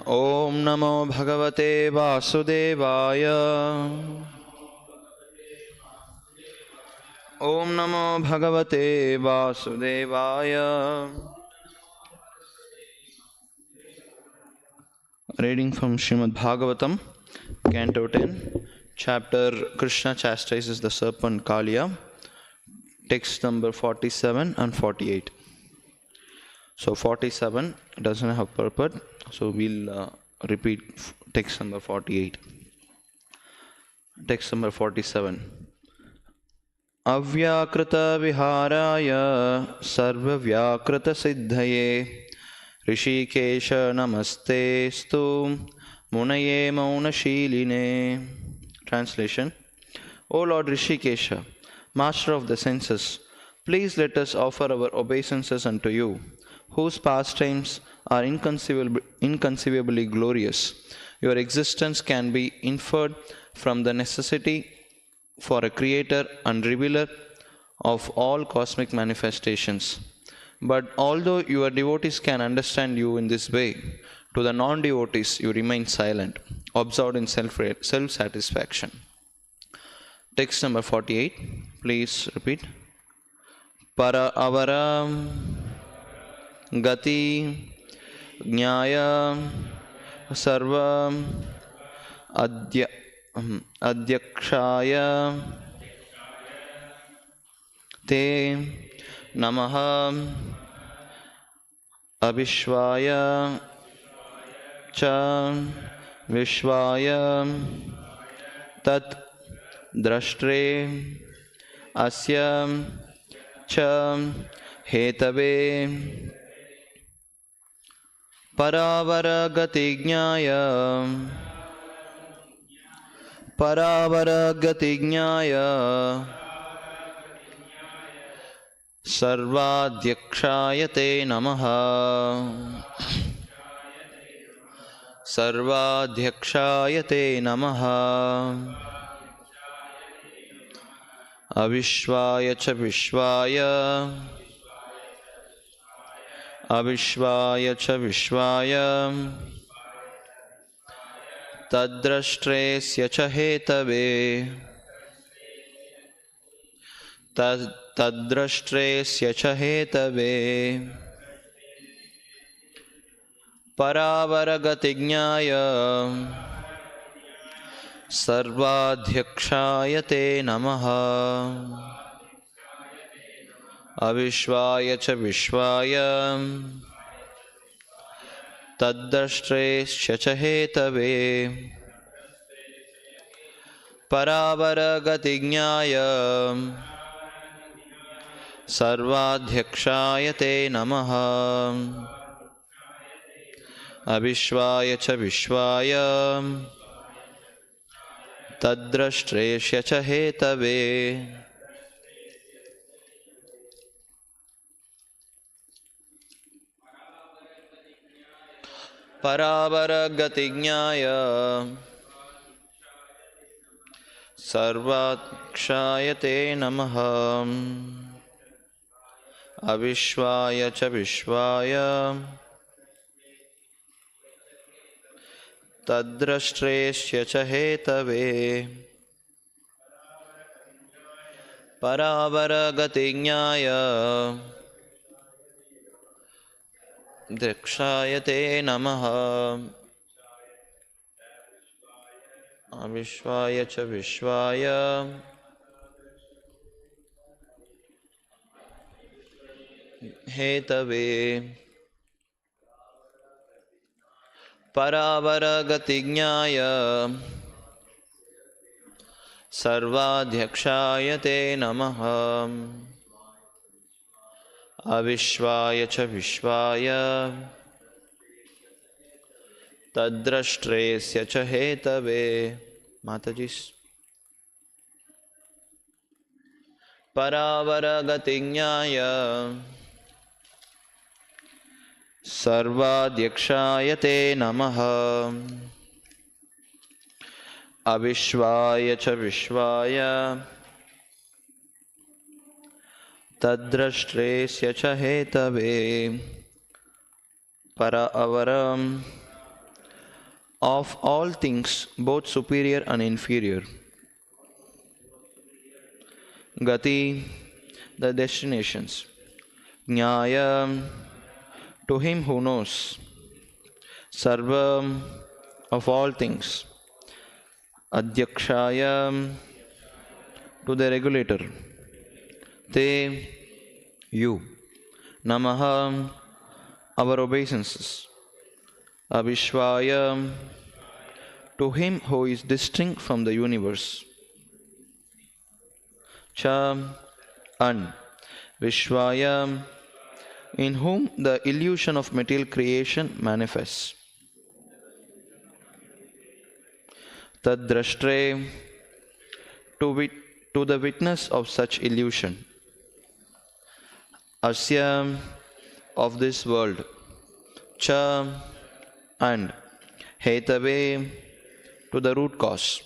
Om Namo Bhagavate Vasudevaya. Om Namo Bhagavate Vasudevaya. Reading from Srimad Bhagavatam, Canto 10, Chapter Krishna chastises the serpent Kaliya, text number 47 and 48. So 47 doesn't have purport, so we'll repeat text number 48. Text number 47. Avyakrita viharaya sarva vyakrita siddhaye Rishikesha namaste stu munaye maunashiline. Translation. O Lord Rishikesha, Master of the senses, please let us offer our obeisances unto you, whose pastimes are inconceivably glorious. Your existence can be inferred from the necessity for a creator and revealer of all cosmic manifestations. But although your devotees can understand you in this way, to the non-devotees you remain silent, absorbed in self-satisfaction. Text number 48. Please repeat. Para avaram gati jnaya sarva adhyakshaya te namaha abhishvaya cha vishvaya tat drashtre asya cha hetave paravara gati jnaya sarvadhyakshayate namaha avishvaya cha vishvaya tadrashtresya cha hetave paravara jnaya sarvadhyakshayate namaha avishvaya cha vishvaya tadrashtresya cha hetave paravara jnaya sarvadhyakshayate namaha avishvaya cha vishvaya tadrashtresya cha hetave paravara jnaya sarvadhyakshayate namaha avishvaya cha vishvaya tadrashtresya cha hetave paravara jnaya dakshayate namaha avishvaya cha vishvaya hetave paravara jnaya sarvadhyakshayate namaha avishvaya cha vishvaya tadrashtresya cha hetave. Matajis. Paravara jnaya sarvadhyakshayate namaha avishvaya cha vishvaya tadrashtresya cha hetave para avaram of all things, both superior and inferior. Gati, the destinations. Nyaya, to him who knows. Sarvam, of all things. Adhyakshaya, to the regulator. Te, you. Namaha, our obeisances. Avishvaya, to him who is distinct from the universe. Cha, and Vishvaya, in whom the illusion of material creation manifests. Tadrashtre, to the witness of such illusion. Asya, of this world. Cha, and Hetave, to the root cause.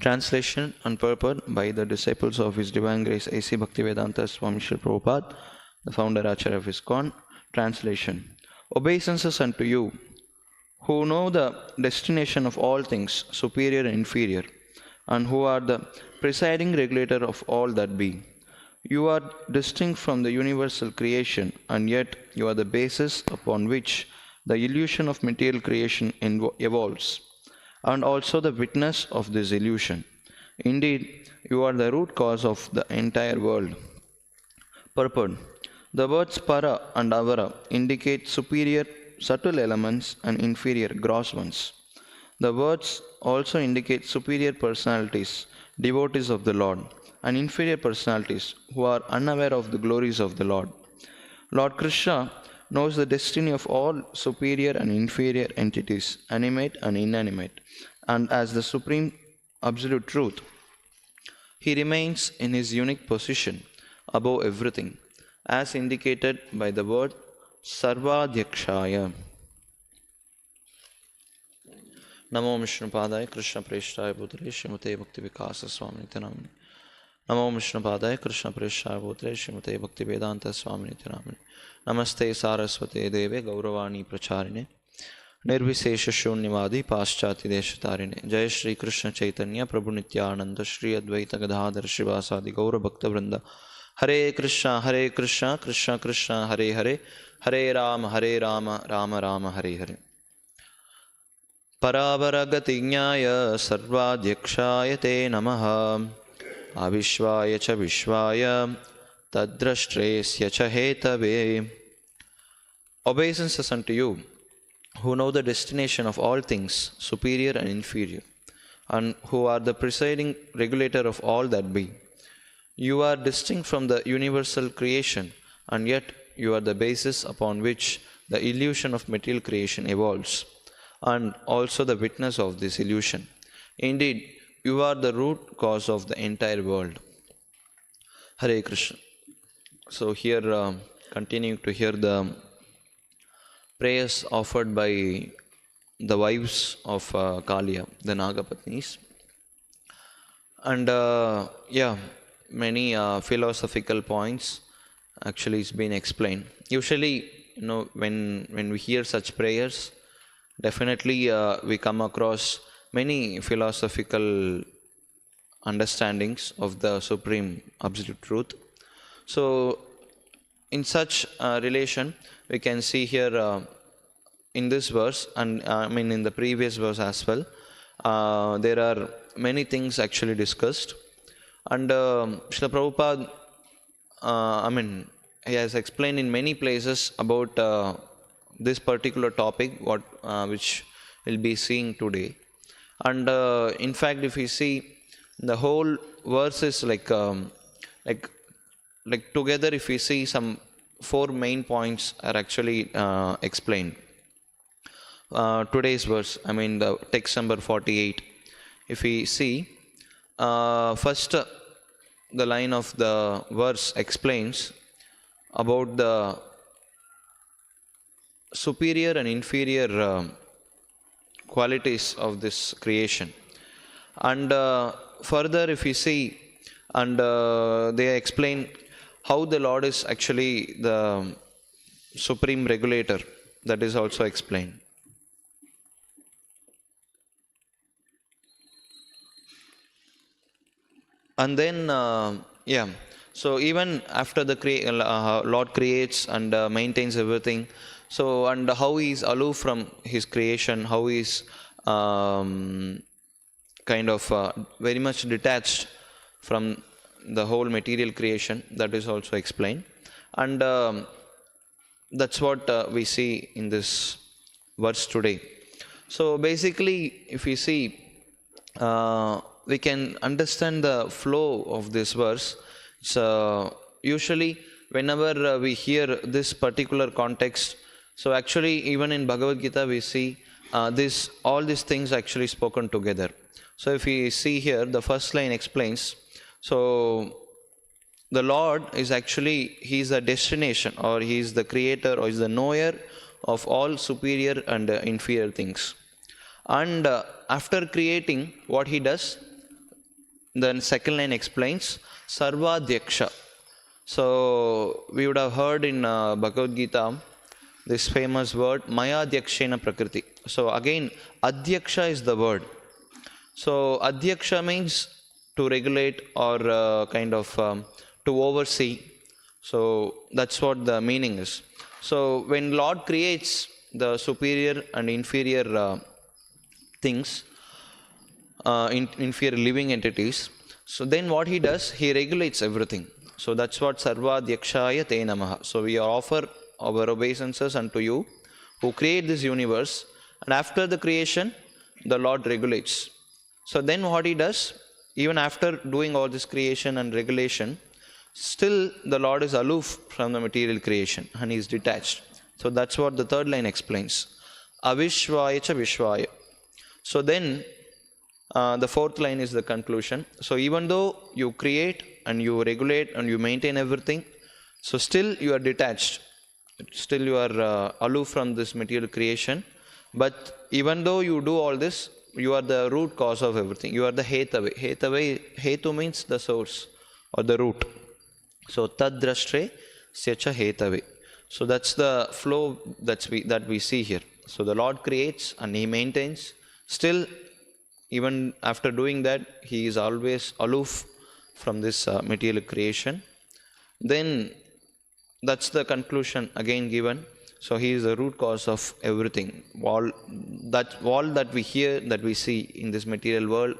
Translation and purport by the disciples of His Divine Grace A.C. Bhaktivedanta Swami Srila Prabhupada, the founder Acharya of ISKCON. Translation. Obeisances unto you, who know the destination of all things, superior and inferior, and who are the presiding regulator of all that be. You are distinct from the universal creation, and yet you are the basis upon which the illusion of material creation evolves, and also the witness of this illusion. Indeed, you are the root cause of the entire world. Purport. The words para and avara indicate superior subtle elements and inferior gross ones. The words also indicate superior personalities, devotees of the Lord, and inferior personalities who are unaware of the glories of the Lord. Lord Krishna knows the destiny of all superior and inferior entities, animate and inanimate, and as the supreme absolute truth, he remains in his unique position above everything, as indicated by the word Sarvadhyakshaya. Namo Vishnupadaya Krishna Preshtaya Bhutale Srimate Bhakti Vikasa Swami Nityanamani. Namo Vishnupadaya Krishna Preshtaya Bhutale Srimate Bhakti Vedanta Swami Nityanamani. Namaste Saraswate Deve Gauravani Pracharine Nirvisesha Shunyavadi Paschati Deshatarine. Jai Shri Krishna Chaitanya Prabhu Nityananda Shri Advaita Gadadhar Shivasadi Gaura Bhakta Vrinda. Hare Krishna Krishna Krishna Hare Hare Hare Rama Rama Rama Hare Hare. Paravaragati Jnaya Sarvadhyakshaya Te Namaha Avishvaya Cha Vishvaya Tadrashtresya Cha Hetave. Obeisances unto you, who know the destination of all things, superior and inferior, and who are the presiding regulator of all that be. You are distinct from the universal creation, and yet you are the basis upon which the illusion of material creation evolves, and also the witness of this illusion. Indeed, you are the root cause of the entire world. Hare Krishna. So here, continuing to hear the prayers offered by the wives of Kaliya, the Nagapatnis. And many philosophical points actually is been explained. Usually, when we hear such prayers, definitely we come across many philosophical understandings of the Supreme Absolute Truth. So, in such relation, we can see here in this verse, and in the previous verse as well, there are many things actually discussed. And Srila Prabhupada, he has explained in many places about this particular topic, which we'll be seeing today. And in fact, if we see the whole verse is like together, if we see some 4 main points are actually explained. Today's verse, the text number 48. If we see, first the line of the verse explains about the superior and inferior qualities of this creation. And further, if we see, and they explain how the Lord is actually the supreme regulator, that is also explained. And then, yeah, so even after the Lord creates and maintains everything, so and how he is aloof from his creation, how he is um, kind of very much detached from the whole material creation, that is also explained. And that's what we see in this verse today. So basically, if we see, we can understand the flow of this verse. So usually, whenever we hear this particular context, so actually, even in Bhagavad Gita, we see this all these things actually spoken together. So if we see here, the first line explains. So the Lord is actually, He is the destination, or He is the creator, or He is the knower of all superior and inferior things. And after creating, what He does, the second line explains, Sarvadhyaksha. So we would have heard in Bhagavad Gita this famous word, Maya Dhyakshena Prakriti. So again, Adhyaksha is the word. So Adhyaksha means to regulate, or kind of to oversee. So that's what the meaning is. So when Lord creates the superior and inferior things, inferior living entities, so then what he does, he regulates everything. So that's what Sarvadhyakshaya Te Namaha. So we offer our obeisances unto you who create this universe, and after the creation, the Lord regulates. So then what he does, even after doing all this creation and regulation, still the Lord is aloof from the material creation and he is detached. So that's what the third line explains. Avishvaya cha Vishvaya. So then the fourth line is the conclusion. So even though you create and you regulate and you maintain everything, so still you are detached. Still you are aloof from this material creation. But even though you do all this, you are the root cause of everything. You are the hetave. Hetu means the source or the root. So tadrashtre syacha hetave. So that's the flow that we see here. So the Lord creates and He maintains. Still, even after doing that, He is always aloof from this material creation. Then that's the conclusion again given. So He is the root cause of everything. All that we hear, that we see in this material world,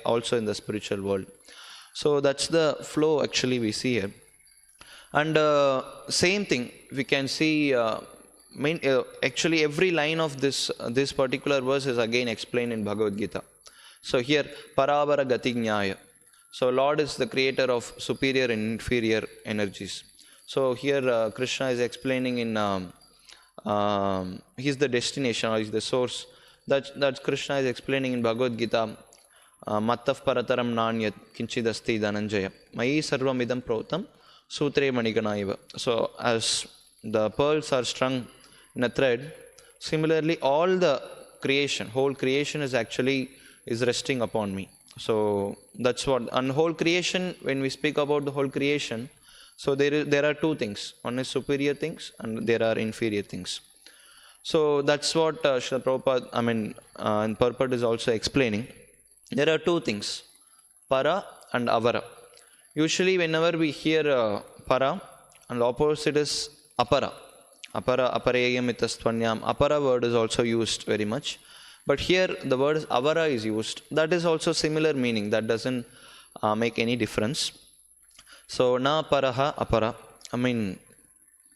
also in the spiritual world. So that's the flow actually we see here. And same thing we can see. Actually, every line of this particular verse is again explained in Bhagavad Gita. So here, Parabara Gati Jnaya. So Lord is the creator of superior and inferior energies. So here Krishna is explaining in He is the destination, or He is the source. That Krishna is explaining in Bhagavad Gita. Mattav parataram nanyat kinchidasti dhananjaya mayi sarvam idam protam sutre maniganaiva. So as the pearls are strung in a thread, similarly all the creation, whole creation is resting upon me. So that's what, and whole creation, when we speak about the whole creation, so there are two things. One is superior things and there are inferior things. So that's what Srila Prabhupada, and Purport is also explaining. There are two things, para and avara. Usually whenever we hear para, and the opposite is apara. Apareyam itastvanyam. Apara word is also used very much. But here the word avara is used. That is also similar meaning. That doesn't make any difference. So na paraha apara.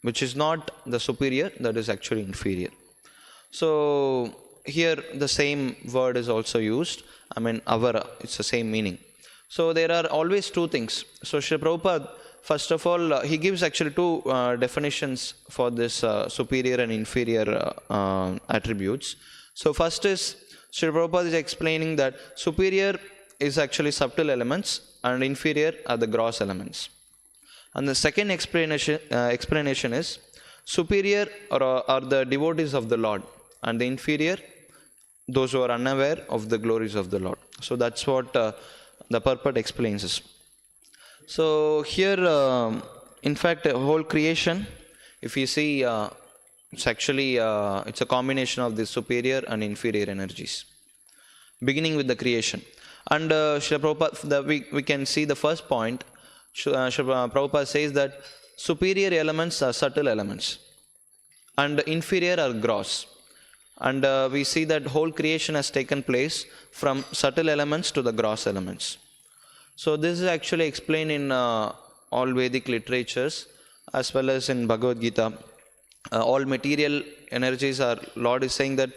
Which is not the superior, that is actually inferior. So here the same word is also used. Avara, it's the same meaning. So there are always two things. So Srila Prabhupada, first of all, he gives actually two definitions for this superior and inferior attributes. So first is, Srila Prabhupada is explaining that superior is actually subtle elements and inferior are the gross elements. And the second explanation is, superior are the devotees of the Lord, and the inferior, those who are unaware of the glories of the Lord. So that's what the purport explains us. So here, in fact, the whole creation, if you see, it's actually it's a combination of the superior and inferior energies, beginning with the creation. And Srila Prabhupada, we can see the first point. Srila Prabhupada says that superior elements are subtle elements and inferior are gross. And we see that whole creation has taken place from subtle elements to the gross elements. So this is actually explained in all Vedic literatures as well as in Bhagavad Gita. All material energies are, Lord is saying that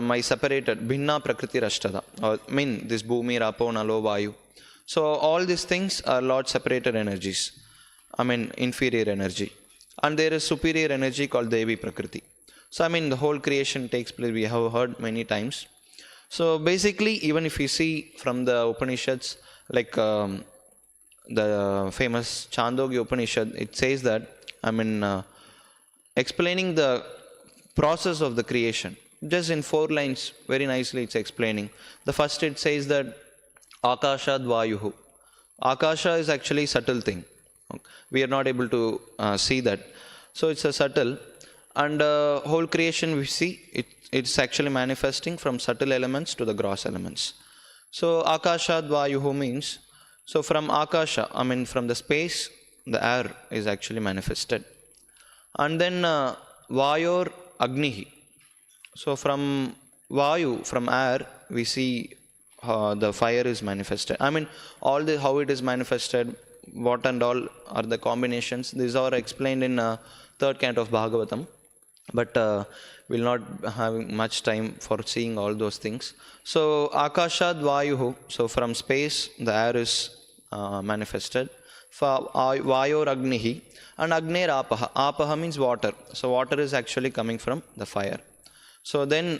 my separated, bhinna prakriti rashtada, or mean this bhumi, rapo, nalo, vayu. So all these things are Lord separated energies, inferior energy. And there is superior energy called Devi Prakriti. So the whole creation takes place, we have heard many times. So basically, even if you see from the Upanishads, like the famous Chandogya Upanishad, it says that, explaining the process of the creation. Just in 4 lines, very nicely it's explaining. The first it says that Akashad Vayuhu. Akasha is actually subtle thing. We are not able to see that. So it's a subtle. And whole creation we see, it's actually manifesting from subtle elements to the gross elements. So Akashad Vayuhu means, so from Akasha, from the space, the air is actually manifested. And then Vayor Agnihi. So from Vayu, from air, we see the fire is manifested. All the how it is manifested, what and all are the combinations. These are explained in 3rd canto of Bhagavatam. But we'll not have much time for seeing all those things. So Akashad Vayuhu, so from space, the air is manifested. Vayor Agnihi. And Agner Apaha. Apaha means water. So water is actually coming from the fire. So then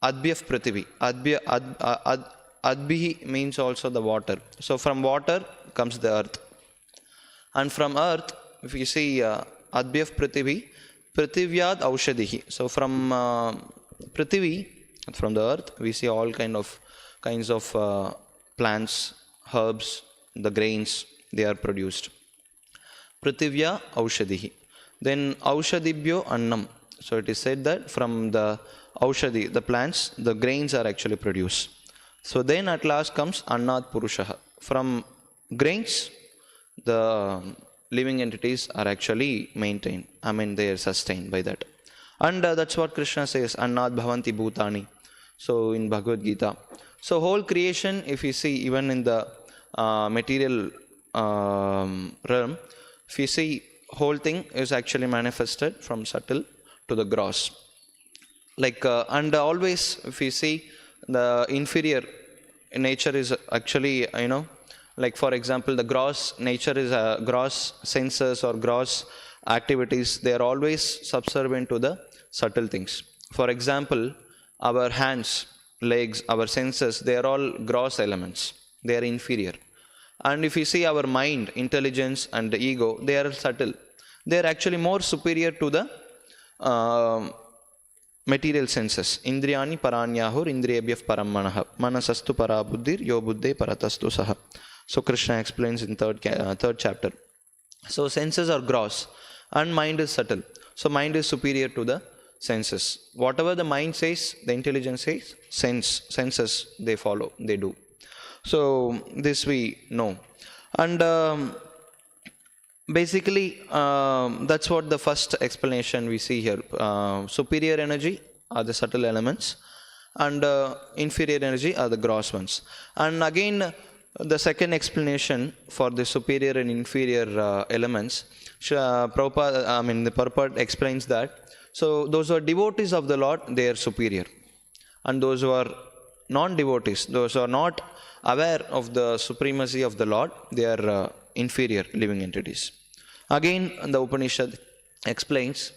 Adbhyaf Prithivi. Adbhihi means also the water. So from water comes the earth. And from earth, if you see Adbhyaf Prithivi, Prithivyad Aushadihi. So from Prithivi, from the earth, we see all kinds of plants, herbs, the grains, they are produced. Prithivya Aushadihi. Then Aushadibhyo Annam. So it is said that from the Aushadi, the plants, the grains are actually produced. So then at last comes Annat Purushaha. From grains, the living entities are actually maintained. They are sustained by that. And that's what Krishna says, Annat Bhavanti Bhutani. So in Bhagavad Gita. So whole creation, if you see even in the material realm, if you see, whole thing is actually manifested from subtle to the gross. And always, if you see, the inferior nature is actually, for example, the gross nature is gross senses or gross activities. They are always subservient to the subtle things. For example, our hands, legs, our senses, they are all gross elements. They are inferior. And if you see our mind, intelligence and the ego, they are subtle. They are actually more superior to the material senses. Indriyani paranyahur indriyabhyaf parammanah manasastu parabuddhir yo buddhe paratastu saha. So Krishna explains in third chapter. So senses are gross and mind is subtle. So mind is superior to the senses. Whatever the mind says, the intelligence says, senses they follow, they do. So this we know. And basically that's what the first explanation we see here. Superior energy are the subtle elements and inferior energy are the gross ones. And again the second explanation for the superior and inferior elements, Prabhupada, the purport explains that. So those who are devotees of the Lord, they are superior. And those who are non-devotees, those who are not aware of the supremacy of the Lord, they are inferior living entities. Again, the Upanishad explains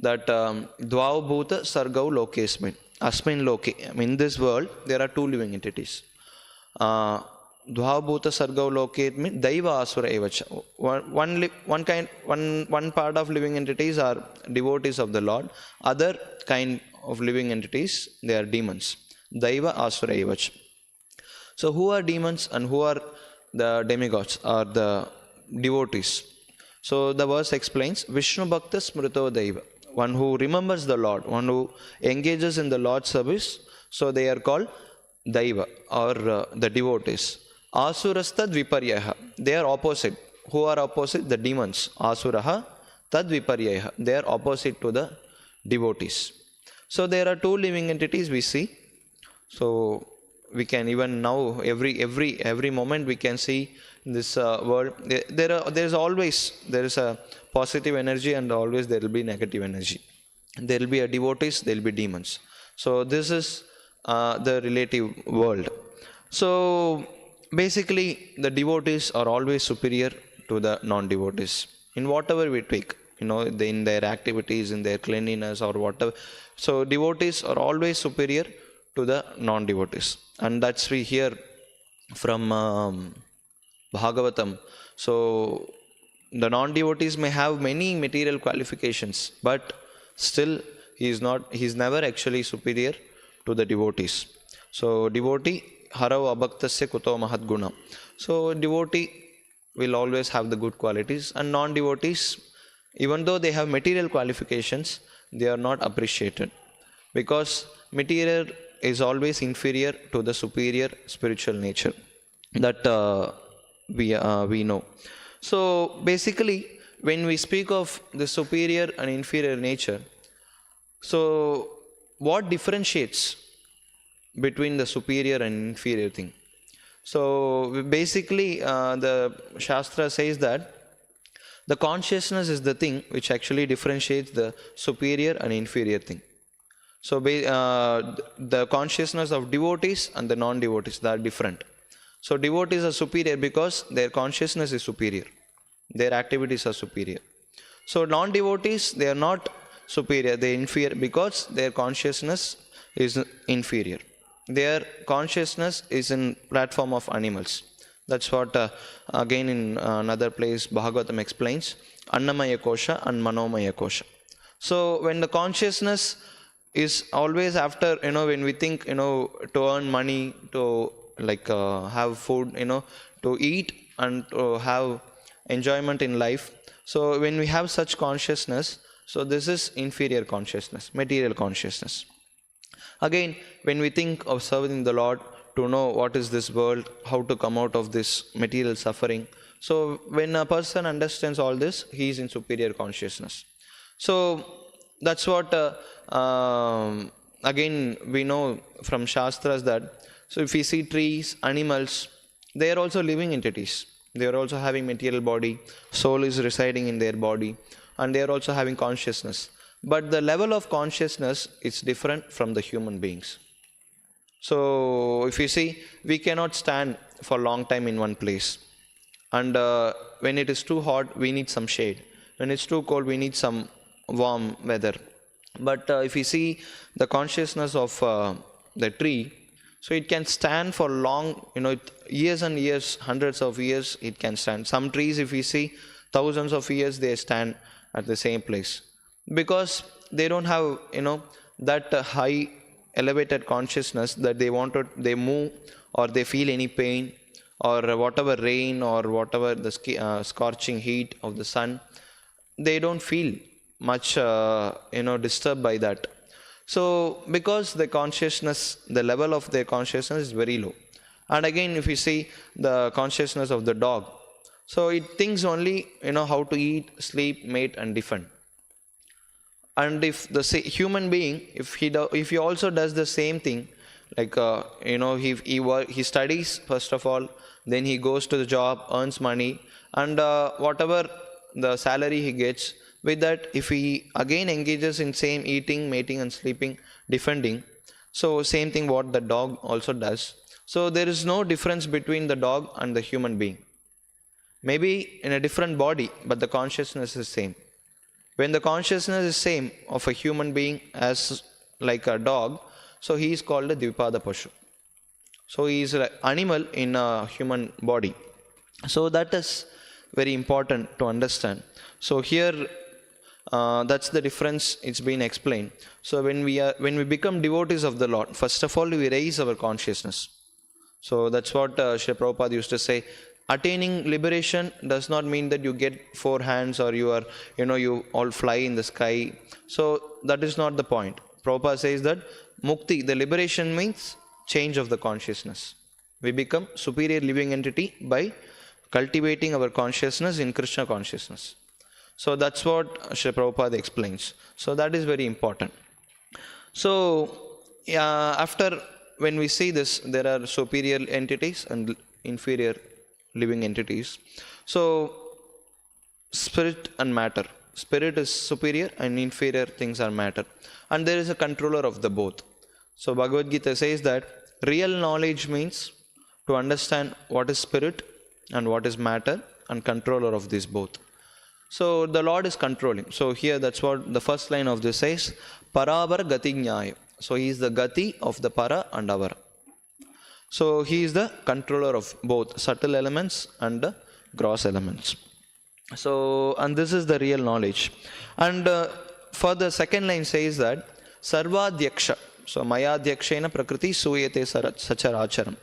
that Dvau Bhuta Sargau Lokesmin. Asmin Loke. In this world, there are 2 living entities. Dvau Bhuta Sargau Loke means Daiva Asura Evacha. One part of living entities are devotees of the Lord. Other kind of living entities, they are demons. Daiva Asura Evacha. So who are demons and who are the demigods or the devotees? So the verse explains, Vishnu Bhakta Smrito Daiva. One who remembers the Lord, one who engages in the Lord's service. So they are called Daiva or the devotees. Asuras tad viparyaha. They are opposite. Who are opposite? The demons. Asuraha tad viparyaha. They are opposite to the devotees. So there are two living entities we see. So we can even now every moment we can see in this world there is a positive energy and always there will be negative energy. There will be a devotees, there will be demons. So this is the relative world. So basically the devotees are always superior to the non-devotees in whatever we take, in their activities, in their cleanliness or whatever. So devotees are always superior to the non-devotees, and that's we hear from Bhagavatam. So the non-devotees may have many material qualifications, but still he is never actually superior to the devotees. So devotee harav abhaktasya kuto mahadguna. So devotee will always have the good qualities, and non-devotees, even though they have material qualifications, they are not appreciated because material is always inferior to the superior spiritual nature that we know. So basically, when we speak of the superior and inferior nature, so what differentiates between the superior and inferior thing? So basically, the Shastra says that the consciousness is the thing which actually differentiates the superior and inferior thing. So the consciousness of devotees and the non-devotees, they are different. So devotees are superior because their consciousness is superior. Their activities are superior. So non-devotees, they are not superior, they are inferior because their consciousness is inferior. Their consciousness is in platform of animals. That's what again in another place Bhagavatam explains, Annamaya Kosha and Manomaya Kosha. So when the consciousness is always after, when we think, to earn money, to have food, to eat and to have enjoyment in life. So when we have such consciousness, so this is inferior consciousness, material consciousness. Again, when we think of serving the Lord, to know what is this world, how to come out of this material suffering. So when a person understands all this, he is in superior consciousness. So that's what again we know from Shastras that, so if we see trees, animals, they are also living entities. They are also having material body, soul is residing in their body, and they are also having consciousness. But the level of consciousness is different from the human beings. So if you see, we cannot stand for a long time in one place. And when it is too hot, we need some shade. When it's too cold, we need some warm weather. But if you see the consciousness of the tree, so it can stand for long, years and years, hundreds of years, it can stand. Some trees, if you see, thousands of years, they stand at the same place. Because they don't have, that high elevated consciousness that they move or they feel any pain or whatever rain or whatever the scorching heat of the sun, they don't feel much disturbed by that. So because the consciousness, the level of their consciousness is very low. And again, if you see the consciousness of the dog, so it thinks only how to eat, sleep, mate and defend. And if the human being, if he also does the same thing, like he studies first of all, then he goes to the job, earns money, and whatever the salary he gets, with that if he again engages in same eating, mating and sleeping, defending, so same thing what the dog also does. So there is no difference between the dog and the human being. Maybe in a different body, but the consciousness is same. When the consciousness is same of a human being as like a dog, so he is called a Dvipada Pashu. So he is an animal in a human body. So that is very important to understand. So here that's the difference, it's been explained. So when we become devotees of the Lord, first of all we raise our consciousness. So that's what Srila Prabhupada used to say. Attaining liberation does not mean that you get 4 hands or you are, you all fly in the sky. So that is not the point. Prabhupada says that mukti, the liberation means change of the consciousness. We become superior living entity by cultivating our consciousness in Krishna consciousness. So that's what Sri Prabhupada explains. So that is very important. So after when we see this, there are superior entities and inferior living entities. So spirit and matter. Spirit is superior and inferior things are matter. And there is a controller of the both. So Bhagavad Gita says that real knowledge means to understand what is spirit and what is matter and controller of these both. So the Lord is controlling. So here that's what the first line of this says. Paravar Gati Jnaya. So he is the Gati of the Para and Avara. So he is the controller of both subtle elements and the gross elements. So, and this is the real knowledge. And for the second line says that Sarvadhyaksha. So Mayadhyakshena Prakriti Suyate Sacharacharam.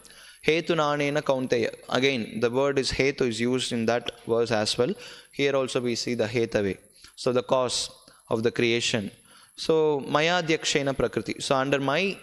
Hetu Nanena Kaunteya. Again, the word is Hetu is used in that verse as well. Here also we see the Hetave. So the cause of the creation. So Mayadhyakshena Prakriti. So under my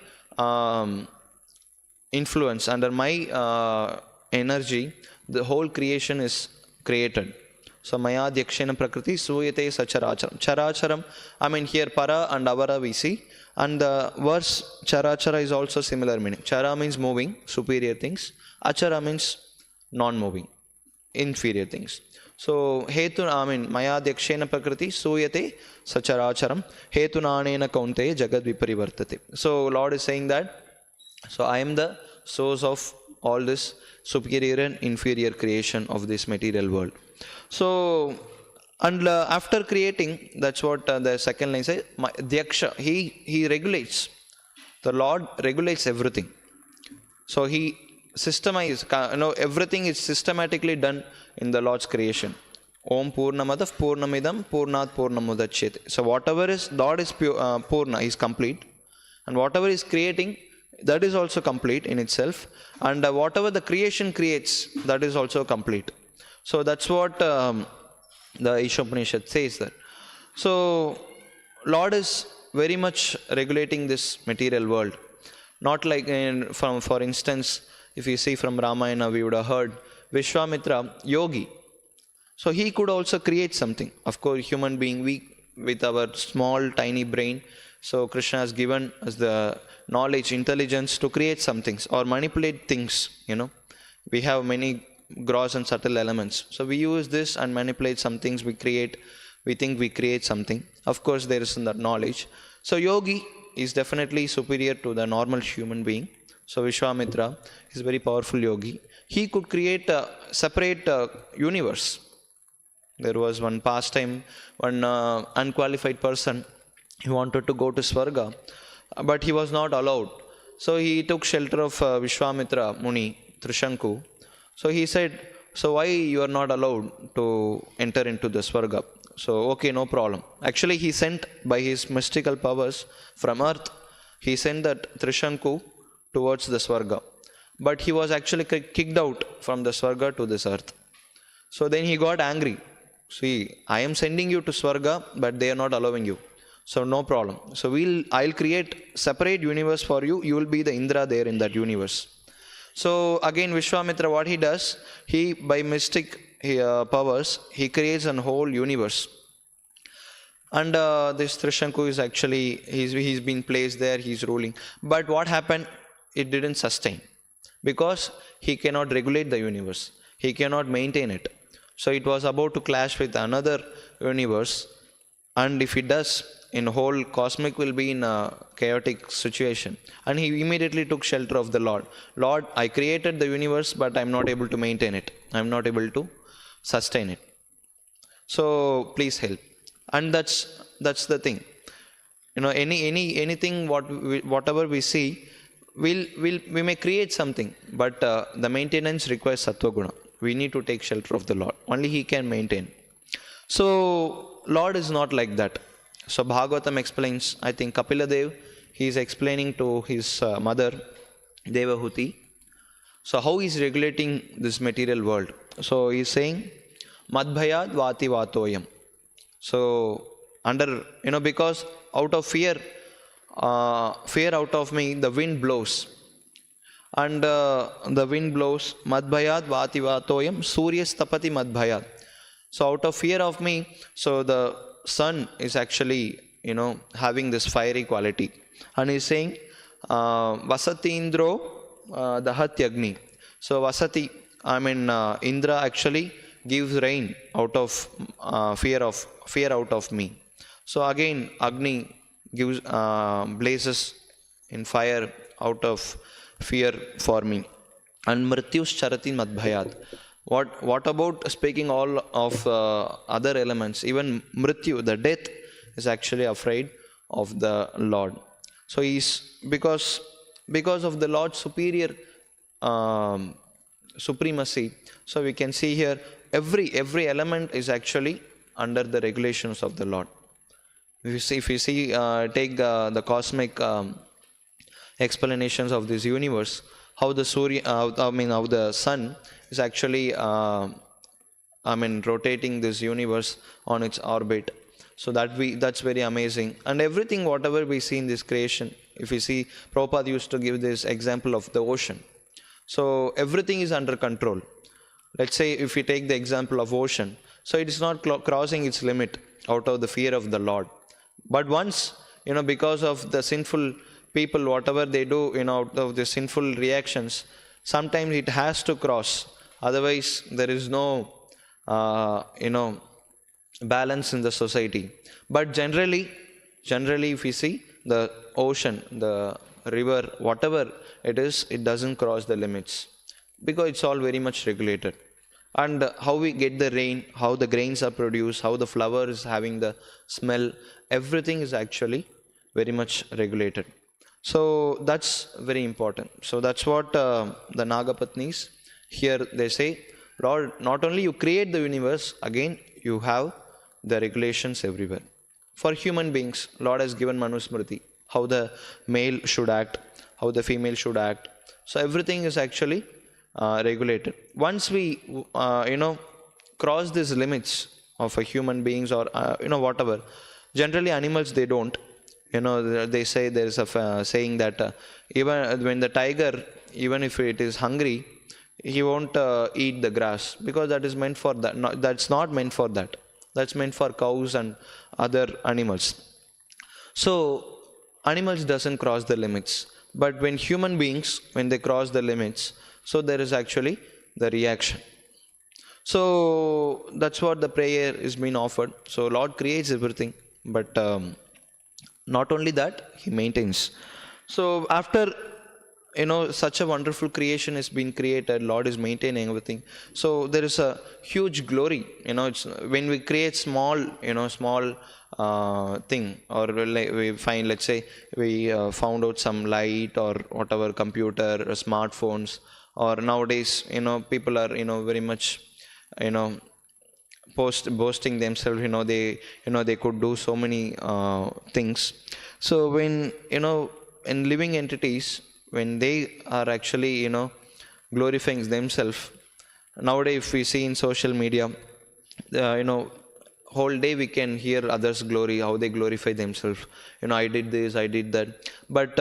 influence, under my energy, the whole creation is created. So Mayadhyakshena Prakriti Suyate Sacharacharam. Characharam, I mean here Para and Avara we see. And the verse Charachara is also similar meaning. Chara means moving, superior things. Achara means non-moving, inferior things. So Hetu, I mean Mayadhyakshena Prakriti Suyate Sacharacharam Hetu Nanena Kaunteya Jagad Viparivartate. So Lord is saying that, so I am the source of all this superior and inferior creation of this material world. So, and after creating, that's what the second line says, Dhyaksha, he regulates. The Lord regulates everything. So he systemizes, everything is systematically done in the Lord's creation. Om Purnamadav Purnamidam Purnat Purnamudachyate. So whatever is, Lord is Purna, is complete. And whatever is creating, that is also complete in itself. And whatever the creation creates, that is also complete. So that's what the Ishopanishad says that. So Lord is very much regulating this material world. Not like, for instance, if you see from Ramayana, we would have heard Vishwamitra, yogi. So he could also create something. Of course, human being, we with our small tiny brain. So Krishna has given us the knowledge, intelligence to create some things or manipulate things, We have many gross and subtle elements. So we use this and manipulate some things we create. We think we create something. Of course, there is that knowledge. So yogi is definitely superior to the normal human being. So Vishwamitra is a very powerful yogi. He could create a separate universe. There was one pastime, one unqualified person, he wanted to go to Swarga, but he was not allowed. So he took shelter of Vishwamitra Muni, Trishanku. So he said, so why you are not allowed to enter into the Swarga? So okay, no problem. Actually he sent by his mystical powers from earth, he sent that Trishanku towards the Swarga. But he was actually kicked out from the Swarga to this earth. So then he got angry. See, I am sending you to Swarga, but they are not allowing you. So no problem. So I'll create separate universe for you. You will be the Indra there in that universe. So again, Vishwamitra, what he does, he by mystic powers, he creates a whole universe. And this Trishanku is actually, he's been placed there, he's ruling. But what happened? It didn't sustain. Because he cannot regulate the universe. He cannot maintain it. So it was about to clash with another universe. And if it does, in whole cosmic will be in a chaotic situation. And he immediately took shelter of the Lord. Lord, I created the universe, but I'm not able to maintain it. I'm not able to sustain it. So please help. And that's the thing. Anything whatever we see, we may create something, but the maintenance requires Sattva Guna. We need to take shelter of the Lord. Only He can maintain. So Lord is not like that. So Bhagavatam explains, I think Kapila Dev, he is explaining to his mother, Devahuti. So how he is regulating this material world. So he is saying, Madbhayad Vati Vatoyam. So because out of fear out of me, the wind blows. and the wind blows. Madbhayat vati vatoyam suryas tapati madbhayat. So out of fear of me, so the sun is actually, having this fiery quality. And he's saying, Vasati Indro Dahatyagni. So Vasati, Indra actually gives rain out of fear out of me. So again, Agni gives blazes in fire out of fear for me. And Mrityus Charati Madbhayat. What about speaking all of other elements? Even Mrityu, the death, is actually afraid of the Lord. So he's because of the Lord's superior supremacy. So we can see here every element is actually under the regulations of the Lord. If you see, take the cosmic explanations of this universe, how the Surya, how the sun is actually, rotating this universe on its orbit. So that's very amazing. And everything, whatever we see in this creation, if you see, Prabhupada used to give this example of the ocean. So everything is under control. Let's say if we take the example of ocean, so it is not crossing its limit out of the fear of the Lord. But once, because of the sinful people, whatever they do, out of the sinful reactions, sometimes it has to cross. Otherwise, there is no, balance in the society. But generally, if we see the ocean, the river, whatever it is, it doesn't cross the limits because it's all very much regulated. And how we get the rain, how the grains are produced, how the flower is having the smell, everything is actually very much regulated. So that's very important. So that's what the Nagapatnis here they say, Lord, not only you create the universe, again you have the regulations everywhere. For human beings, Lord has given Manusmriti, how the male should act, how the female should act. So everything is actually regulated. Once we, cross these limits of a human beings or, whatever, generally animals, they don't. They say there is a saying that even when the tiger, even if it is hungry, he won't eat the grass because that is meant for that. No, that's not meant for that. That's meant for cows and other animals. So animals doesn't cross the limits. But when human beings, when they cross the limits, so there is actually the reaction. So that's what the prayer is being offered. So Lord creates everything, but not only that, He maintains. So after such a wonderful creation is being created, Lord is maintaining everything. So there is a huge glory. It's when we create small thing, or like we find, let's say we found out some light or whatever, computer or smartphones, or nowadays people are very much boasting themselves, they could do so many things. So when in living entities, when they are actually glorifying themselves, nowadays if we see in social media, whole day we can hear others glory, how they glorify themselves, I did this, I did that. But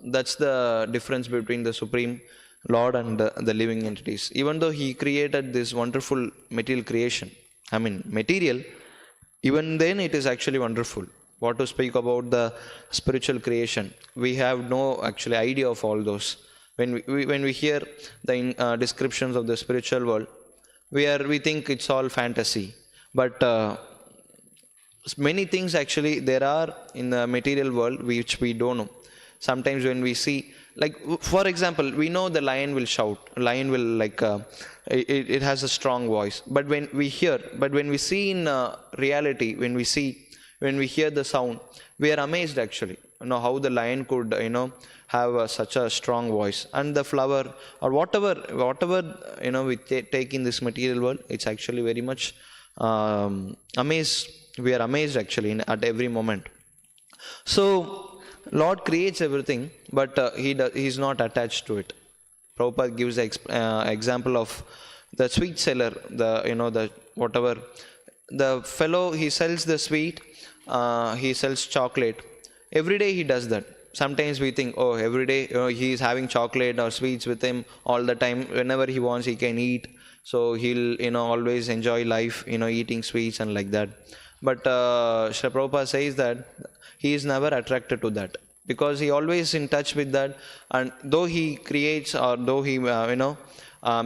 that's the difference between the Supreme Lord and the living entities. Even though He created this wonderful material creation, material, even then it is actually wonderful. What to speak about the spiritual creation? We have no actually idea of all those. When we hear the descriptions of the spiritual world, we think it's all fantasy. But many things actually there are in the material world which we don't know. Sometimes when we see, like for example, we know the lion will shout, lion will it has a strong voice. But when we see in reality, when we hear the sound, we are amazed actually. How the lion could have such a strong voice. And the flower or whatever we take in this material world, it's actually very much amazed. We are amazed actually at every moment. So Lord creates everything, but He's not attached to it. Prabhupada gives the example of the sweet seller, the whatever, the fellow, he sells the sweet, he sells chocolate. Every day he does that. Sometimes we think, oh, every day he is having chocolate or sweets with him all the time. Whenever he wants, he can eat. So he'll, always enjoy life, eating sweets and like that. But Srila Prabhupada says that he is never attracted to that, because he always in touch with that. And though he creates, or though he,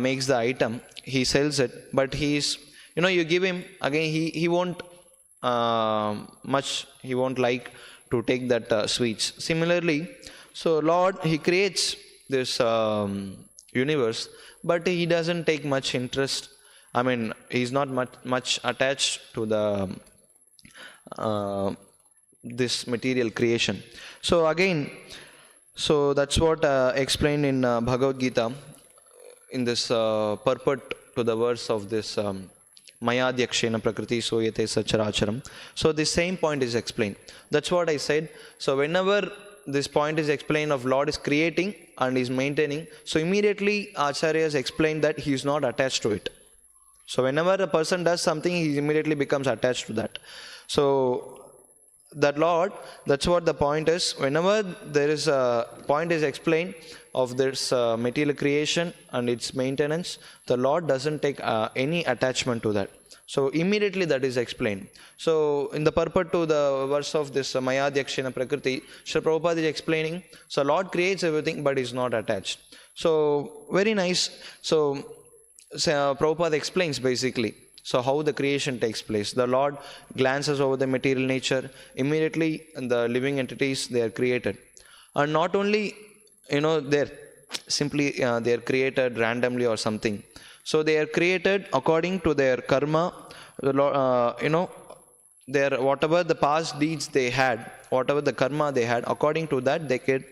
makes the item, he sells it, but he's, you give him, again, he won't he won't like to take that sweets. Similarly, so Lord, he creates this universe, but he doesn't take much interest. I mean, he's not much attached to the this material creation. So again, so that's what explained in Bhagavad Gita, in this purport to the verse of this Mayadhyakshena Prakriti Soyate Sacharacharam. So the same point is explained. That's what I said. So whenever this point is explained of Lord is creating and is maintaining, so immediately Acharyas explain that he is not attached to it. So whenever a person does something, he immediately becomes attached to that. So that Lord, that's what the point is. Whenever there is a point is explained of this material creation and its maintenance, the Lord doesn't take any attachment to that. So immediately that is explained. So in the purport to the verse of this Mayadhyakshena Prakriti, Srila Prabhupada is explaining, so Lord creates everything but is not attached. So very nice. So Prabhupada explains basically, so how the creation takes place. The Lord glances over the material nature, immediately the living entities, they are created. And not only, they're simply they are created randomly or something. So they are created according to their karma, their whatever the past deeds they had, whatever the karma they had, according to that they get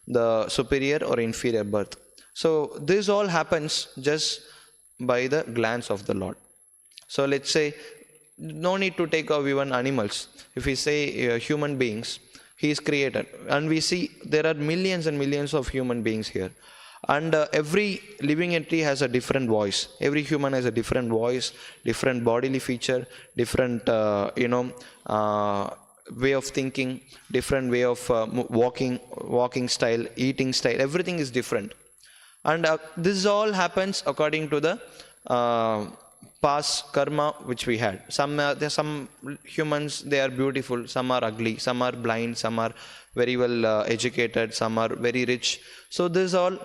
the superior or inferior birth. So this all happens just by the glance of the Lord. So let's say, no need to take off even animals. If we say human beings, he is created. And we see there are millions and millions of human beings here. And every living entity has a different voice. Every human has a different voice, different bodily feature, different, way of thinking, different way of walking style, eating style. Everything is different. And this all happens according to the past karma which we had. Some humans, they are beautiful, some are ugly, some are blind, some are very well educated, some are very rich. So this all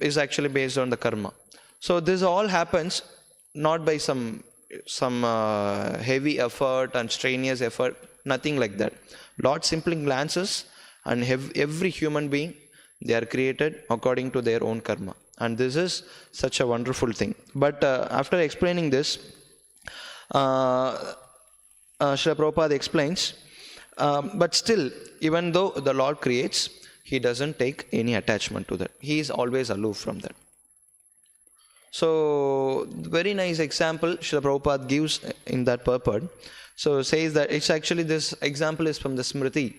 is actually based on the karma. So this all happens not by some heavy effort and strenuous effort, nothing like that. Lord simply glances, and every human being, they are created according to their own karma. And this is such a wonderful thing. But after explaining this, Srila Prabhupada explains, but still, even though the Lord creates, he doesn't take any attachment to that. He is always aloof from that. So, very nice example Srila Prabhupada gives in that purport. So, says that it's actually, this example is from the Smriti.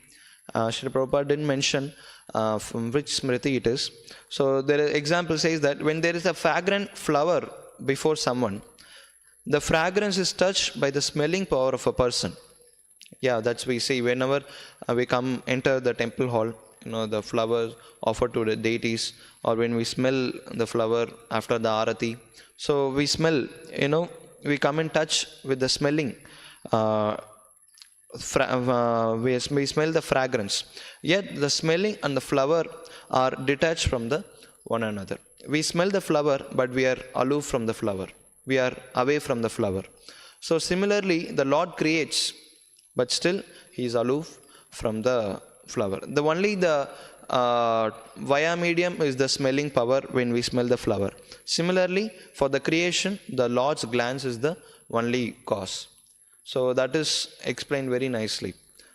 Srila Prabhupada didn't mention from which Smriti it is. So, the example says that when there is a fragrant flower before someone, the fragrance is touched by the smelling power of a person. Yeah, that's we see whenever we enter the temple hall, the flowers offered to the deities, or when we smell the flower after the arati. So we smell, we come in touch with the smelling. We smell the fragrance. Yet the smelling and the flower are detached from the one another. We smell the flower, but we are aloof from the flower. We are away from the flower. So similarly, the Lord creates, but still he is aloof from the flower. The via medium is the smelling power when we smell the flower. Similarly, for the creation, the Lord's glance is the only cause. So that is explained very nicely.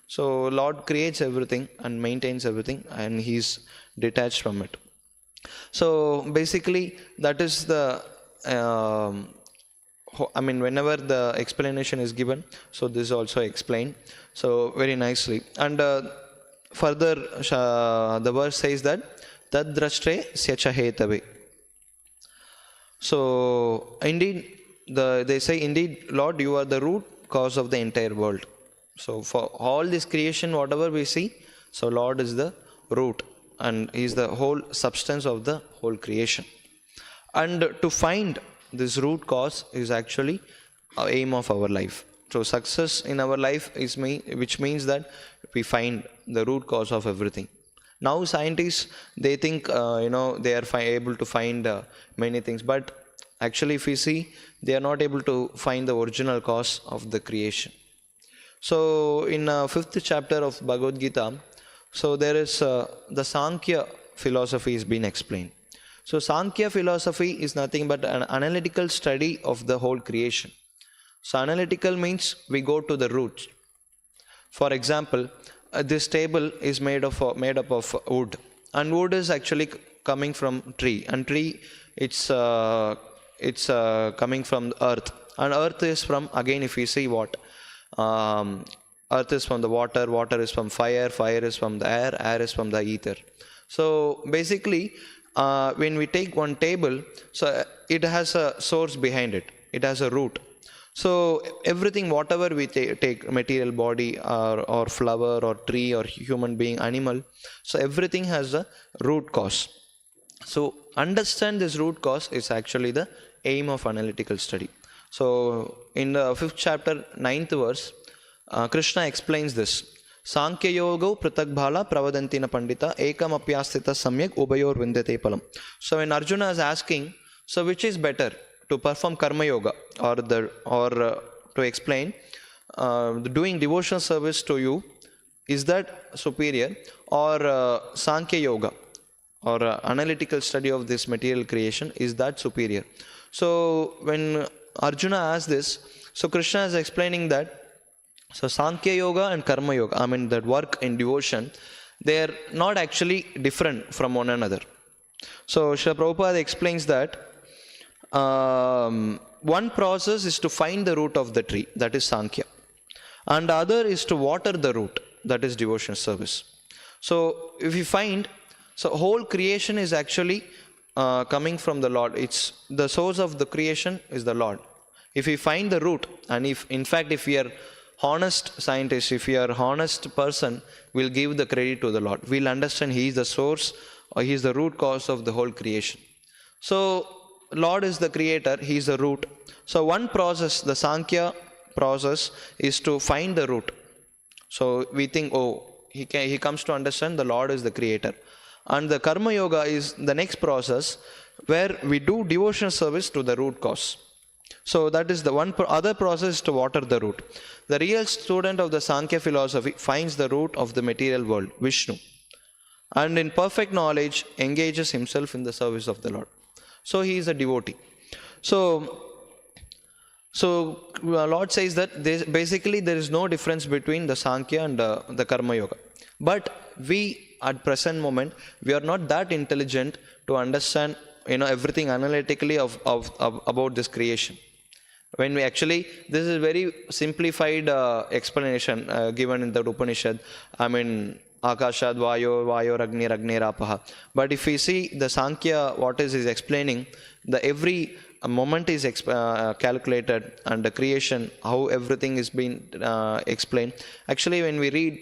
So Lord creates everything and maintains everything, and he is detached from it. So basically, that is the whenever the explanation is given, so this is also explained so very nicely. And further, the verse says that Tadrashtre Syachahetabe. So indeed, they say, indeed, Lord, you are the root cause of the entire world. So for all this creation, whatever we see, so Lord is the root, and He is the whole substance of the whole creation. And to find this root cause is actually our aim of our life. So success in our life which means that we find the root cause of everything. Now scientists, they think they are able to find many things, but actually if we see, they are not able to find the original cause of the creation. So in 5th chapter of Bhagavad Gita, so there is the Sankhya philosophy is being explained. So Sankhya philosophy is nothing but an analytical study of the whole creation. So analytical means we go to the roots. For example, this table is made up of wood, and wood is actually coming from tree, and tree it's coming from earth, and earth is from, again if we see what, earth is from the water, water is from fire, fire is from the air, air is from the ether. So basically when we take one table, so it has a source behind it, it has a root. So everything, whatever we take, material body or flower or tree or human being, animal, so everything has a root cause. So understand this root cause is actually the aim of analytical study. So in the 5th chapter, 9th verse, Krishna explains this. Sankhya yoga pratak bhala pravadantina pandita ekam apyastita samyak ubayor vindate palam. So when Arjuna is asking, so which is better, to perform karma yoga or to explain doing devotional service to you, is that superior, or Sankhya yoga or analytical study of this material creation, is that superior? So when Arjuna asked this, so Krishna is explaining that, so Sankhya yoga and karma yoga, that work in devotion, they are not actually different from one another. So Srila Prabhupada explains that one process is to find the root of the tree, that is Sankhya, and the other is to water the root, that is devotion service. So if you find, so whole creation is actually coming from the Lord. It's the source of the creation is the Lord. If we find the root, and if we are honest scientists, if we are honest person, we'll give the credit to the Lord. We'll understand He is the source, or He is the root cause of the whole creation. So Lord is the creator, He is the root. So one process, the Sankhya process, is to find the root. So we think, he comes to understand the Lord is the creator. And the Karma Yoga is the next process where we do devotional service to the root cause. So that is the one other process, to water the root. The real student of the Sankhya philosophy finds the root of the material world, Vishnu, and in perfect knowledge engages himself in the service of the Lord. So he is a devotee. So Lord says that basically there is no difference between the Sankhya and the Karma Yoga. But we at present moment, we are not that intelligent to understand everything analytically about this creation. When we actually, this is very simplified explanation given in the Upanishad. Akashad Vayor Agni Rapaha. But if we see the Sankhya, what is explaining, the every moment is calculated, and the creation, how everything is being explained. Actually, when we read,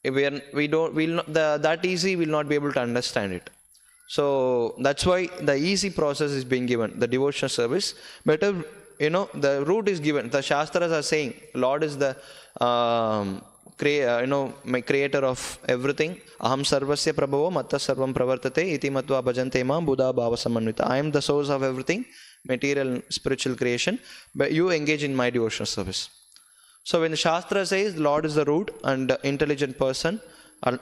that easy we'll not be able to understand it. So that's why the easy process is being given, the devotional service. Better, the root is given. The Shastras are saying Lord is the creator of everything. Aham sarvasya prabhavo matta sarvam pravartate iti matva bhajante mam buddha bhava samanvita. I am the source of everything, material, spiritual creation, but you engage in my devotional service. So when the Shastra says Lord is the root, and the intelligent person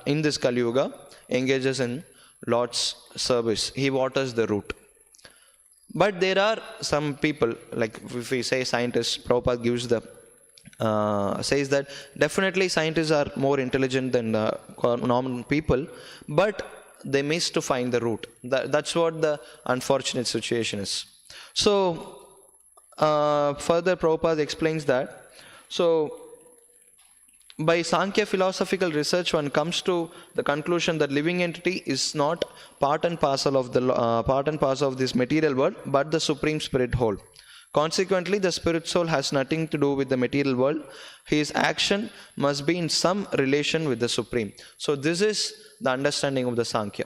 in this Kali Yuga engages in Lord's service, he waters the root. But there are some people, like if we say scientists, Prabhupada gives says that definitely scientists are more intelligent than the normal people, but they miss to find the root. That's what the unfortunate situation is. So further Prabhupada explains that, so by Sankhya philosophical research, one comes to the conclusion that living entity is not part and parcel of this material world, but the supreme spirit whole. Consequently, the spirit soul has nothing to do with the material world. His action must be in some relation with the Supreme. So this is the understanding of the Sankhya.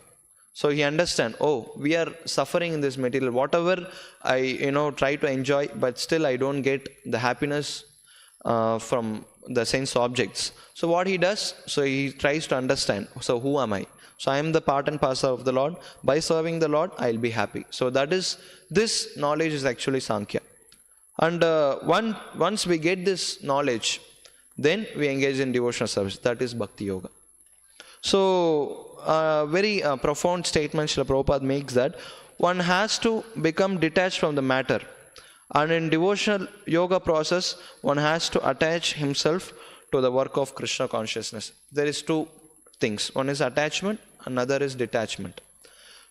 So he understand, oh, we are suffering in this material. Whatever I try to enjoy, but still I don't get the happiness from the sense objects. So what he does, so he tries to understand. So who am I? So I am the part and parcel of the Lord. By serving the Lord, I'll be happy. So that is, this knowledge is actually Sankhya. And once we get this knowledge, then we engage in devotional service. That is Bhakti Yoga. So, very profound statement Srila Prabhupada makes, that one has to become detached from the matter. And in devotional yoga process, one has to attach himself to the work of Krishna consciousness. There is two things. One is attachment, another is detachment.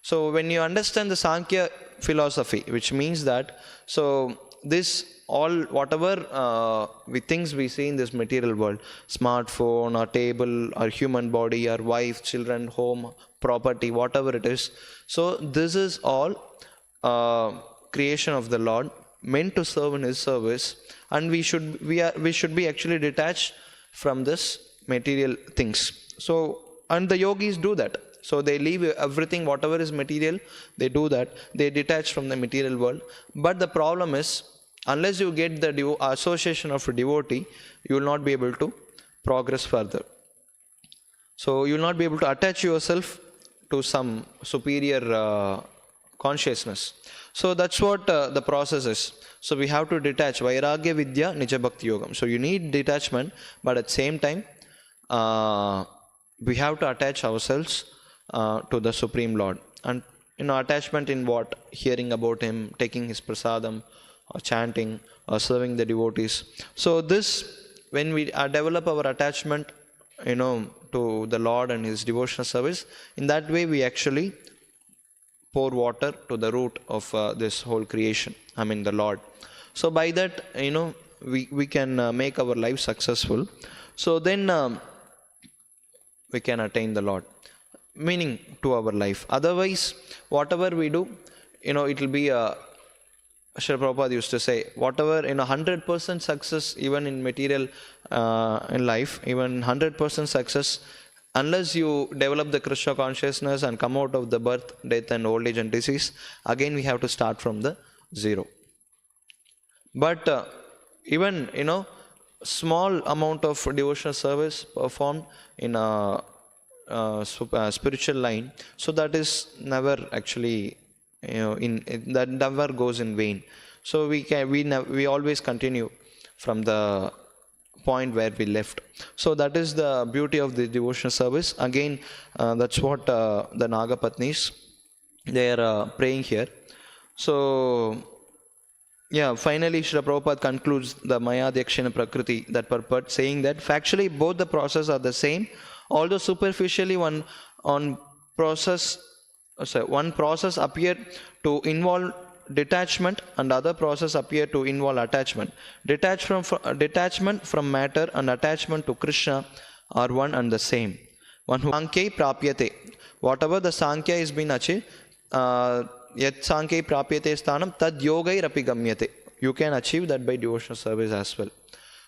So when you understand the Sankhya philosophy, which means that, so this all, whatever things we see in this material world, smartphone or table or human body or wife, children, home, property, whatever it is, so this is all creation of the Lord, meant to serve in His service, and we should be actually detached from this material things. So, and the yogis do that. So they leave everything, whatever is material, they do that. They detach from the material world. But the problem is, unless you get the association of a devotee, you will not be able to progress further. So you will not be able to attach yourself to some superior consciousness. So that's what the process is. So we have to detach. Vairagya Vidya Nija Bhakti Yogam. So you need detachment, but at the same time, we have to attach ourselves to the Supreme Lord. And attachment in what? Hearing about Him, taking His prasadam, or chanting, or serving the devotees. So this, when we develop our attachment, to the Lord and His devotional service, in that way we actually pour water to the root of this whole creation, the Lord. So by that, we can make our life successful. So then we can attain the Lord, meaning to our life. Otherwise, whatever we do, it will be a, Srila Prabhupada used to say, whatever, 100% success, even in material in life, even 100% success, unless you develop the Krishna consciousness and come out of the birth, death and old age and disease, again we have to start from the zero. But even, small amount of devotional service performed in a spiritual line, so that is never actually, that never goes in vain. So we always continue from the point where we left. So that is the beauty of the devotional service. Again, that's what the Nagapatnis, they are praying here. So yeah, finally Srila Prabhupada concludes the Maya Dakshina Prakriti, that purport, saying that factually both the process are the same, although superficially one process appear to involve detachment and other process appear to involve attachment. Detachment from matter and attachment to Krishna are one and the same. One who Sankhya prapyate, whatever the Sankhya is been achieved, yat Sankhya prapyate sthanam tad yogai rapi gamyate. You can achieve that by devotional service as well.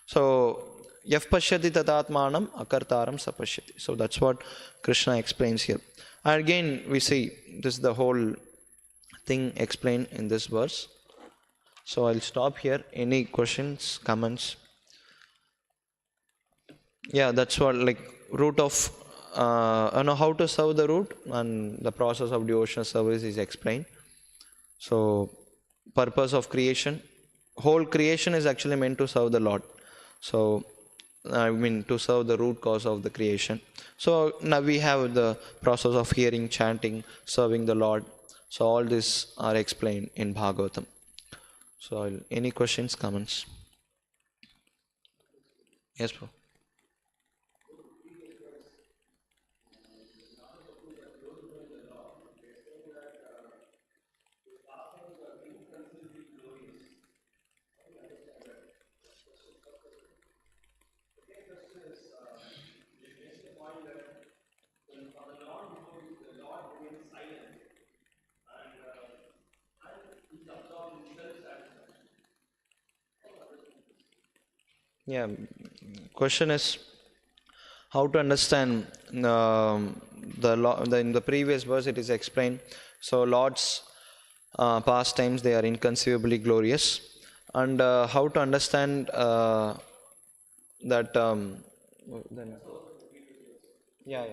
So yaf pashyati tatatmanam akartaram sapashyati. So that's what Krishna explains here. And again we see this is the whole thing explained in this verse. So I'll stop here. Any questions, comments? Yeah, that's what, like, root of how to serve the root, and the process of devotional service is explained. So purpose of creation, whole creation is actually meant to serve the Lord. So to serve the root cause of the creation. So now we have the process of hearing, chanting, serving the Lord. So all these are explained in Bhagavatam. So any questions, comments? Yes, bro. Yeah, question is how to understand in the previous verse it is explained. So Lord's pastimes, they are inconceivably glorious, and how to understand that. Then, yeah.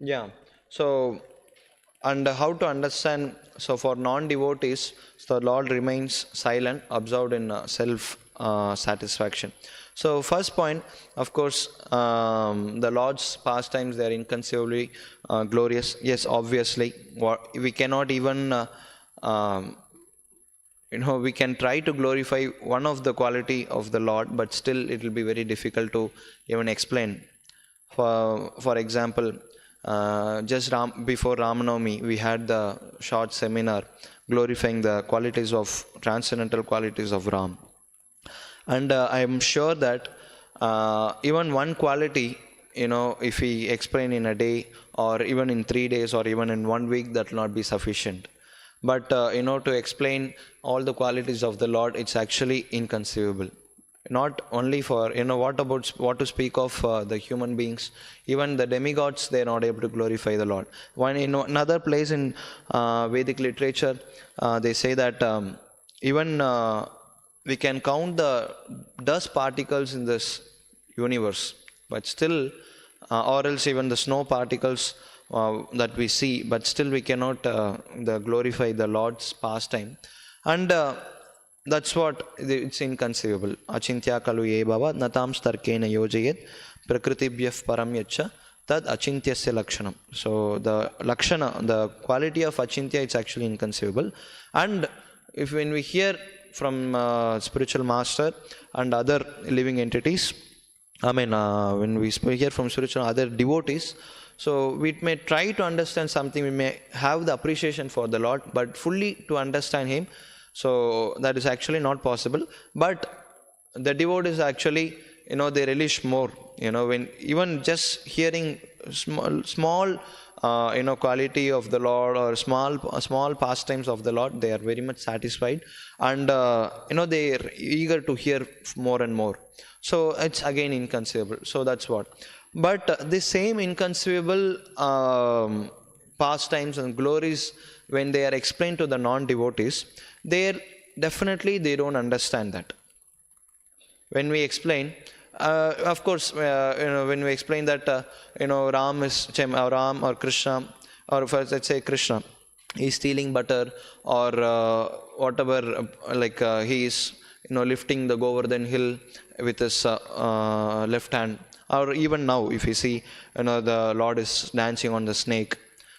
Yeah. So, and how to understand? So, for non-devotees, the Lord remains silent, absorbed in self satisfaction. So, first point, of course, the Lord's pastimes, they are inconceivably glorious. Yes, obviously, we cannot even. Um, we can try to glorify one of the quality of the Lord, but still it will be very difficult to even explain. For example, just before Ramanavami, we had the short seminar glorifying the qualities of transcendental qualities of Ram, and I am sure that even one quality, if we explain in a day, or even in 3 days, or even in 1 week, that will not be sufficient. But to explain all the qualities of the Lord, it's actually inconceivable. Not only for, what to speak of the human beings, even the demigods, they are not able to glorify the Lord. One in another place in Vedic literature, they say that even we can count the dust particles in this universe, but still, or else even the snow particles that we see, but still we cannot glorify the Lord's pastime. And that's what it's inconceivable. Achintya kalu ye bhava natam starkena yojayet prakritibhyaf param yacha tad achintyasya lakshanam. So the lakshana, the quality of achintya, it's actually inconceivable. And if when we hear from spiritual master and other living entities, when we hear from spiritual other devotees, so we may try to understand something, we may have the appreciation for the Lord, but fully to understand Him, so that is actually not possible. But the devotees actually, they relish more, when even just hearing small quality of the Lord, or small pastimes of the Lord, they are very much satisfied, and they are eager to hear more and more. So it's again inconceivable. So that's what. But the same inconceivable pastimes and glories, when they are explained to the non-devotees, they don't understand that. When we explain, of course, when we explain that Ram or Krishna, or first let's say Krishna, he's stealing butter, or whatever, he is lifting the Govardhan hill with his left hand, or even now if you see, the Lord is dancing on the snake.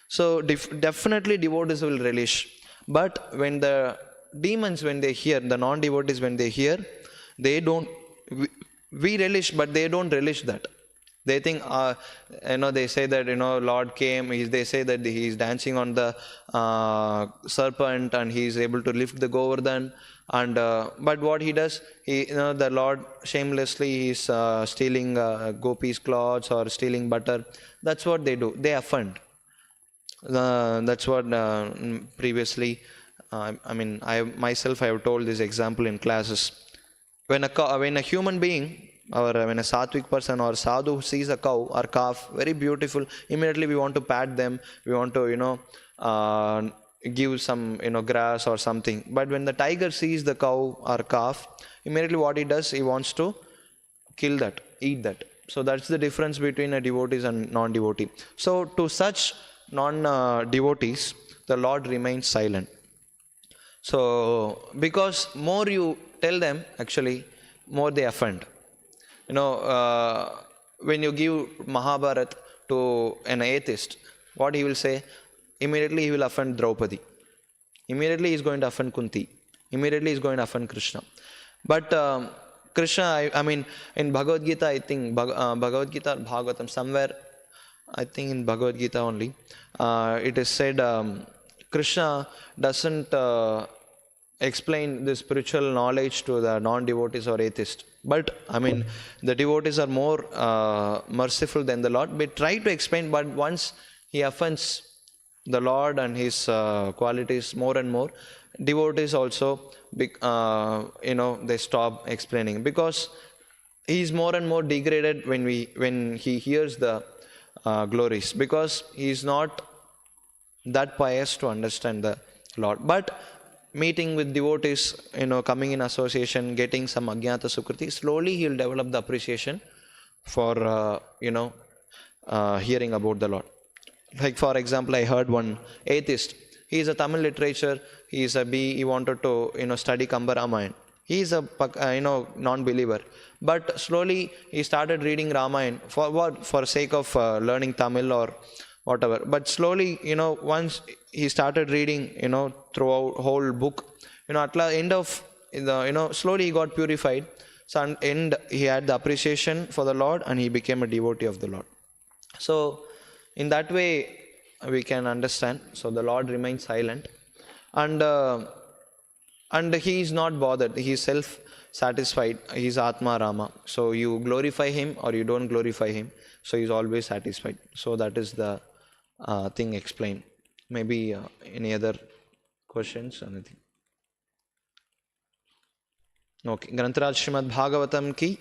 So definitely devotees will relish. But when the demons, when they hear, the non-devotees, when they hear, they don't, we relish, but they don't relish that. They think, they say that, Lord came, they say that he is dancing on the serpent, and he is able to lift the Govardhan. And but what he does, the Lord shamelessly is stealing gopis' clothes, or stealing butter. That's what they do. They offend. That's what previously, I myself, I have told this example in classes. When a human being, or when a sattvic person or sadhu sees a cow or calf, very beautiful, immediately we want to pat them, we want to, give some, grass or something. But when the tiger sees the cow or calf, immediately what he does, he wants to kill that, eat that. So that's the difference between a devotees and non-devotee. So to such non-devotees, the Lord remains silent. So because more you tell them, actually, more they offend. When you give Mahabharat to an atheist, what he will say? Immediately he will offend Draupadi. Immediately he is going to offend Kunti. Immediately he is going to offend Krishna. But Krishna, in Bhagavad Gita, I think, Bhagavad Gita or Bhagavatam, somewhere, I think in Bhagavad Gita only, it is said Krishna doesn't explain the spiritual knowledge to the non-devotees or atheists. But the devotees are more merciful than the Lord. We try to explain, but once he offends the Lord and his qualities more and more, devotees also, they stop explaining, because he is more and more degraded when he hears the glories, because he is not that pious to understand the Lord. But meeting with devotees, coming in association, getting some Ajnata Sukriti, slowly he will develop the appreciation for, hearing about the Lord. Like for example, I heard one atheist. He is a Tamil literature. He is a B. He wanted to study Kamba Ramayan. He is a non-believer, but slowly he started reading Ramayan for what? For sake of learning Tamil or whatever. But slowly, once he started reading, throughout whole book, at the end of the, slowly he got purified. So at end he had the appreciation for the Lord, and he became a devotee of the Lord. So in that way we can understand. So the Lord remains silent, and he is not bothered. He is self satisfied. He is Atma Rama. So you glorify him or you don't glorify him, so he is always satisfied. So that is the thing explained. Maybe any other questions? Anything? Okay. Grantaraj Srimad Bhagavatam ki